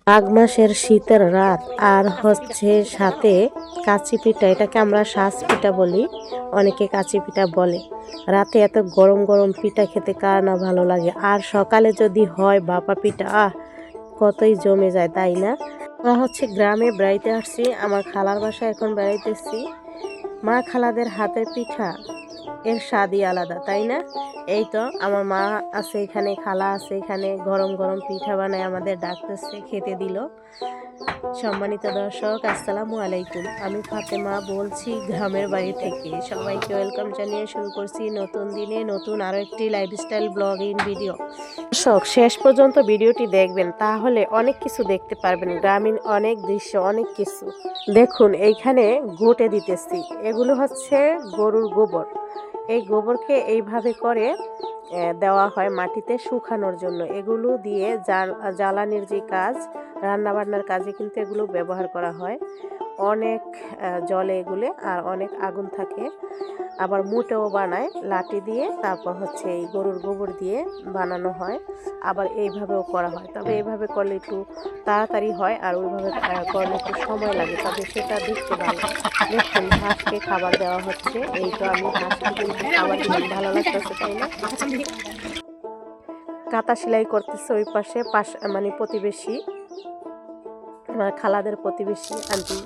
মাঘ মাসের শীতের রাত আর হচ্ছে সাথে কাচি পিঠা, এটাকে আমরা সাজ পিঠা বলি, অনেকে কাচি পিঠা বলে। রাতে এত গরম গরম পিঠা খেতে কার না ভালো লাগে, আর সকালে যদি হয় ভাপা পিঠা, কতই জমে যায়, তাই না? আমরা হচ্ছে গ্রামে বেড়াইতে আসছি, আমার খালার বাসায় এখন বেড়াইতেছি। মা খালাদের হাতের পিঠা এর স্বাদই আলাদা, তাই না? এই তো আমার মা আছে এখানে, খালা আছে এখানে, গরম গরম পিঠা বানায় আমাদের ডাকতেছে, খেতে দিল। সম্মানিত দর্শক, আসসালামু আলাইকুম। আমি ফাতেমা বলছি গ্রামের বাড়ি থেকে। সবাইকে ওয়েলকাম জানিয়ে শুরু করছি নতুন দিনে নতুন আরও একটি লাইফস্টাইল ব্লগিং ভিডিও। দর্শক, শেষ পর্যন্ত ভিডিওটি দেখবেন, তাহলে অনেক কিছু দেখতে পারবেন, গ্রামীণ অনেক দৃশ্য, অনেক কিছু। দেখুন এইখানে ঘুঁটে দিতেছি, এগুলো হচ্ছে গরুর গোবর। এই গোবরকে এইভাবে করে দেওয়া হয় মাটিতে শুকানোর জন্য। এগুলো দিয়ে জ্বালানির যে কাজ, রান্নাবান্নার কাজে কিন্তু এগুলো ব্যবহার করা হয়। অনেক জলে এগুলো, আর অনেক আগুন থাকে। আবার মুটেও বানায় লাঠি দিয়ে, তারপর হচ্ছে এই গরুর গোবর দিয়ে বানানো হয়। আবার এইভাবেও করা হয়, তবে এইভাবে করলে একটু তাড়াতাড়ি হয়, আর ওইভাবে করলে একটু সময় লাগে, তবে সেটা দেখতে ভালো। দেখুন হাঁসকে খাবার দেওয়া হচ্ছে। এই তো আমি হাঁসকে কিন্তু খাবার দিলাম, ভালো লাগতেছে, তাই না? কাঁথা সেলাই করতেছে ওই পাশে, মানে প্রতিবেশী, আমার খালাদের প্রতিবেশী আন্টি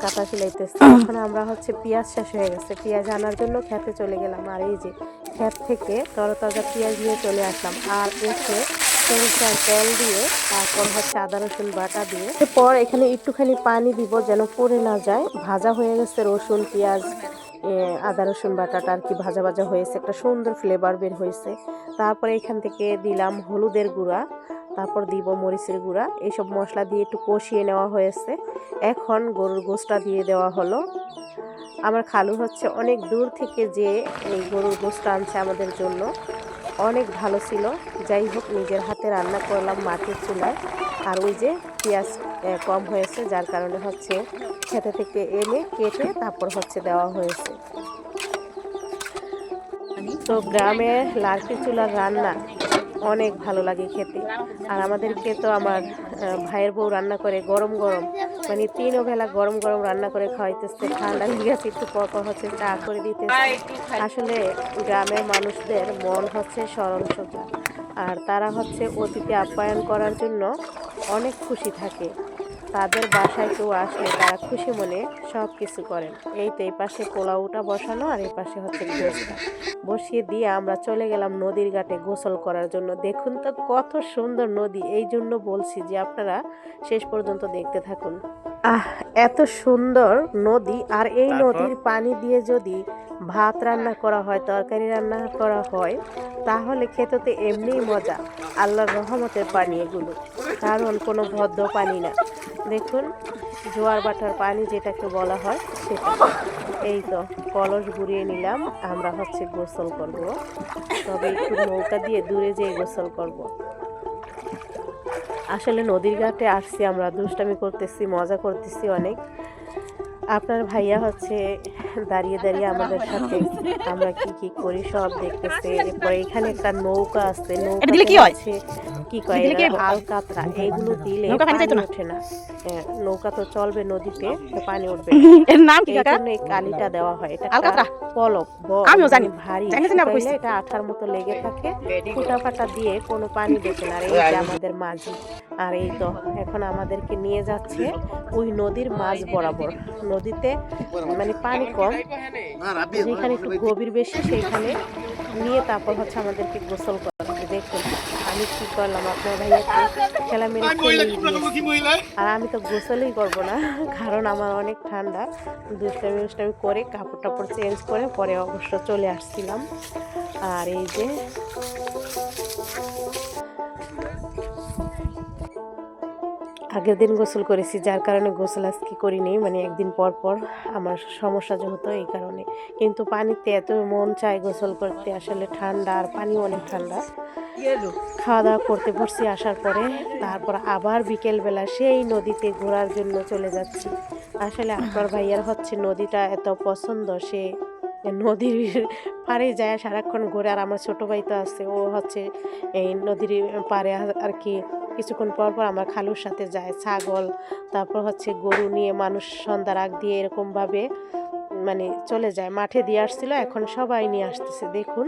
কাঁথা সেলাইতেছে। এখন আমরা হচ্ছে পেঁয়াজ শেষ হয়ে গেছে, পেঁয়াজ আনার জন্য খেতে চলে গেলাম। আর এই যে ক্ষেত থেকে তরতাজা পেঁয়াজ নিয়ে চলে আসলাম, আর এসে সরিষার তেল দিয়ে, তারপর হচ্ছে আদা রসুন বাটা দিয়ে, এরপর এখানে একটুখানি পানি দিব যেন পড়ে না যায়। ভাজা হয়ে গেছে রসুন পেঁয়াজ, আদা রসুন বাটাটা আর কি ভাজা ভাজা হয়েছে, একটা সুন্দর ফ্লেভার বের হয়েছে। তারপরে এখান থেকে দিলাম হলুদের গুঁড়া, তারপর দিব মরিচের গুঁড়া, এইসব মশলা দিয়ে একটু কষিয়ে নেওয়া হয়েছে। এখন গরুর গোশটা দিয়ে দেওয়া হলো। আমার খালু হচ্ছে অনেক দূর থেকে যে এই গরুর গোশটা আনছে আমাদের জন্য, অনেক ভালো ছিল। যাই হোক, নিজের হাতে রান্না করলাম মাটির চুলায়। আর ওই যে পেঁয়াজ কম হয়েছে, যার কারণে হচ্ছে খেতে থেকে এনে কেটে তারপর হচ্ছে দেওয়া হয়েছে। তো গ্রামে লার্কি চুলার রান্না অনেক ভালো লাগে খেতে। আর আমাদেরকে তো আমার ভাইয়ের বউ রান্না করে গরম গরম, মানে 3 বেলা গরম গরম রান্না করে খাওয়াইতেছে। ঠান্ডা লেগেছে একটু পর পর হচ্ছে চা করে দিতেছে। আসলে গ্রামের মানুষদের মন হচ্ছে সরল সোজা, আর তারা হচ্ছে অতিথি আপ্যায়ন করার জন্য অনেক খুশি থাকে। তাদের বাসায় কেউ আসলে তারা খুশি মনে সব কিছু করেন। এই তো এই পাশে পোলাওটা বসানো, আর এই পাশে হচ্ছে গোশটা বসিয়ে দিয়ে আমরা চলে গেলাম নদীর ঘাটে গোসল করার জন্য। দেখুন তো কত সুন্দর নদী, এই জন্য বলছি যে আপনারা শেষ পর্যন্ত দেখতে থাকুন। এত সুন্দর নদী, আর এই নদীর পানি দিয়ে যদি ভাত রান্না করা হয়, তরকারি রান্না করা হয়, তাহলে খেতে তো এমনিই মজা। আল্লাহর রহমতের পানি এগুলো, কারণ কোনো ভদ্র পানি না। দেখুন জোয়ার বাটার পানি যেটাকে বলা হয় সেটা। এই তো কলস ঘুরিয়ে নিলাম, আমরা হচ্ছে গোসল করব, তবে একটু নৌকা দিয়ে দূরে যেয়ে গোসল করব। আসলে নদীর ঘাটে আসছি আমরা, দুষ্টামি করতেছি, মজা করতেছি অনেক। আপনার ভাইয়া হচ্ছে দাঁড়িয়ে দাঁড়িয়ে আমাদের সাথে আমরা কি কি করি সব দেখতেছে। এরপরে এখানে একটা নৌকা আছে, নৌকাতে হচ্ছে কি কয় আলকাতরা, এইগুলো দিলে পানি ওঠে না। নৌকা তো চলবে নদীতে, পানি উঠবে না, এই জন্য এই কালিটা দেওয়া হয়। এটা পলক ভারী, শুকাইলে এটা আঠার মতো লেগে থাকে, ফুটা ফাটা দিয়ে কোনো পানি ঢোকে না। আর এই যে আমাদের মাঝি, আর এই তো এখন আমাদেরকে নিয়ে যাচ্ছে ওই নদীর মাঝ বরাবর। নদীতে মানে পানি কম, যেখানে একটু গভীর বেশি সেইখানে নিয়ে তারপর হচ্ছে আমাদেরকে গোসল করাবে। দেখুন আমি কি করলাম, আপনার ভাইয়াকে খেলা মেরে ফেলেই দিয়েছি। আর আমি তো গোসলই করবো না, কারণ আমার অনেক ঠান্ডা। দুষ্টামি করে কাপড় টাপড় চেঞ্জ করে পরে অবশ্য চলে আসছিলাম। আর এই যে আগের দিন গোসল করেছি, যার কারণে গোসল আজকে করিনি, মানে একদিন পর পর আমার সমস্যা যেহেতু এই কারণে। কিন্তু পানিতে এত মন চায় গোসল করতে, আসলে ঠান্ডা, আর পানি অনেক ঠান্ডা। খাওয়া দাওয়া করতে বসছি আসার পরে, তারপর আবার বিকেলবেলা সেই নদীতে ঘোরার জন্য চলে যাচ্ছি। আসলে আপনার ভাইয়ার হচ্ছে নদীটা এত পছন্দ, সে নদীর পাড়ে যায় সারাক্ষণ ঘুরে। আর আমার ছোটো ভাই তো আছে, ও হচ্ছে এই নদীর পাড়ে আর কি কিছুক্ষণ পর পর আমার খালুর সাথে যায়। ছাগল, তারপর হচ্ছে গরু নিয়ে মানুষ সন্ধ্যার আগ দিয়ে এরকমভাবে মানে চলে যায়। মাঠে দিয়ে আসছিল, এখন সবাই নিয়ে আসতেছে। দেখুন,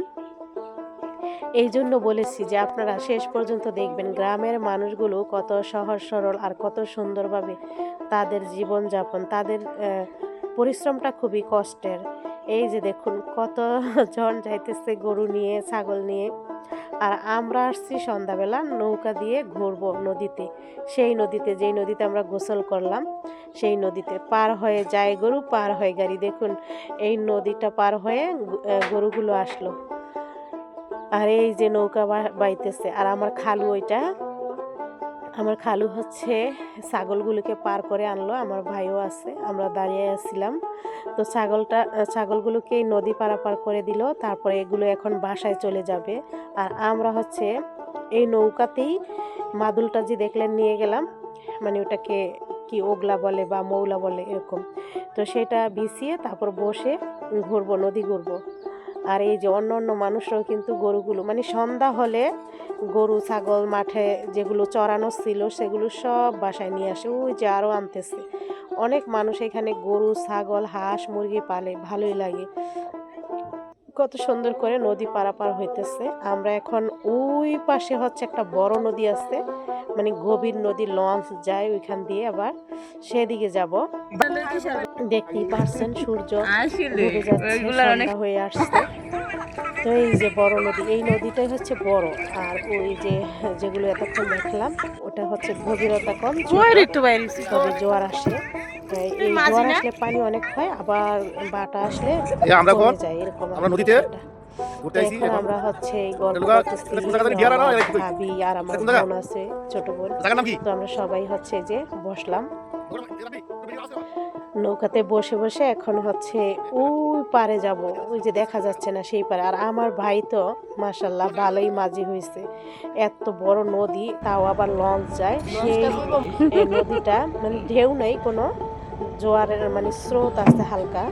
এই জন্য বলেছি যে আপনারা শেষ পর্যন্ত দেখবেন গ্রামের মানুষগুলো কত সহজ সরল আর কত সুন্দরভাবে তাদের জীবনযাপন, তাদের পরিশ্রমটা খুবই কষ্টের। এই যে দেখুন কত জন যাইতেছে গরু নিয়ে, ছাগল নিয়ে। আর আমরা আসছি সন্ধ্যাবেলা নৌকা দিয়ে ঘুরবো নদীতে, সেই নদীতে যেই নদীতে আমরা গোসল করলাম সেই নদীতে। পার হয়ে যায় গরু, পার হয়ে গাড়ি। দেখুন এই নদীটা পার হয়ে গরুগুলো আসলো, আর এই যে নৌকা বাইতেছে। আর আমার খালু, ওইটা আমার খালু হচ্ছে ছাগলগুলোকে পার করে আনলো, আমার ভাইও আছে, আমরা দাঁড়িয়ে আছিলাম। তো ছাগলগুলোকে এই নদী পারাপার করে দিল, তারপরে এগুলো এখন বাসায় চলে যাবে। আর আমরা হচ্ছে এই নৌকাতেই মাদুলটা যে দেখলেন নিয়ে গেলাম, মানে ওটাকে কি ওগলা বলে বা মৌলা বলে এরকম। তো সেটা বিছিয়ে তারপর বসে ঘুরবো, নদী ঘুরবো। আর এই যে অন্য অন্য মানুষরাও কিন্তু গরুগুলো, মানে সন্ধ্যা হলে গরু ছাগল মাঠে যেগুলো চড়ানো ছিল সেগুলো সব বাসায় নিয়ে আসে। ওই যে আরও আনতেছে। অনেক মানুষ এখানে গরু ছাগল হাঁস মুরগি পালে, ভালোই লাগে। কত সুন্দর করে নদী পারাপার হইতেছে। আমরা এখন ওই পাশে হচ্ছে একটা বড় নদী আছে, মানে গভীর নদী, লঞ্চ যায় ওইখান দিয়ে, আবার সেদিকে যাব। দেখতেই পারছেন সূর্য ডুবে যাচ্ছে, সন্ধ্যা হয়ে আসছে। তো এই যে বড় নদী, এই নদীটাই হচ্ছে বড়। আর ওই যে যেগুলো এতক্ষণ দেখলাম ওটা হচ্ছে গভীরতা কম, তবে জোয়ার আসে। এই জোয়ার আসলে পানি অনেক হয়, আবার বাটা আসলে কমে যায়, এরকম এখন আমরা হচ্ছে এই গল্প করতেছি, ভাবি আর আমার বোন আছে, ছোট বোন। তো আমরা সবাই হচ্ছে যে বসলাম নৌকাতে, বসে বসে এখন হচ্ছে ওই পারে যাব, ওই যে দেখা যাচ্ছে না সেই পারে। আর আমার ভাই তো মাশাল্লাহ ভালোই মাঝি হয়েছে, এত বড় নদী, তাও আবার লঞ্চ যায়। সেই নদীটা মানে ঢেউ নেই কোনো, জোয়ারের মানে স্রোত আছে হালকা।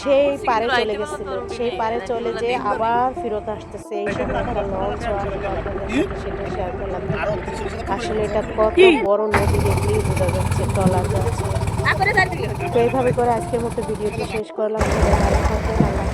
সেই পারে চলে গেছিল, সেই পারে চলে যে আবার ফেরত আসতেছে। এই সময় একটা লঞ্চ সেটা শেয়ার করলাম। আসলে এটা কত বড় নদী দেখলেই বোঝা যাচ্ছে, ট্রলার যাচ্ছে। তো এইভাবে করে আজকের মতো ভিডিওটি শেষ করলাম। ভালো থাকবেন, আল্লাহ।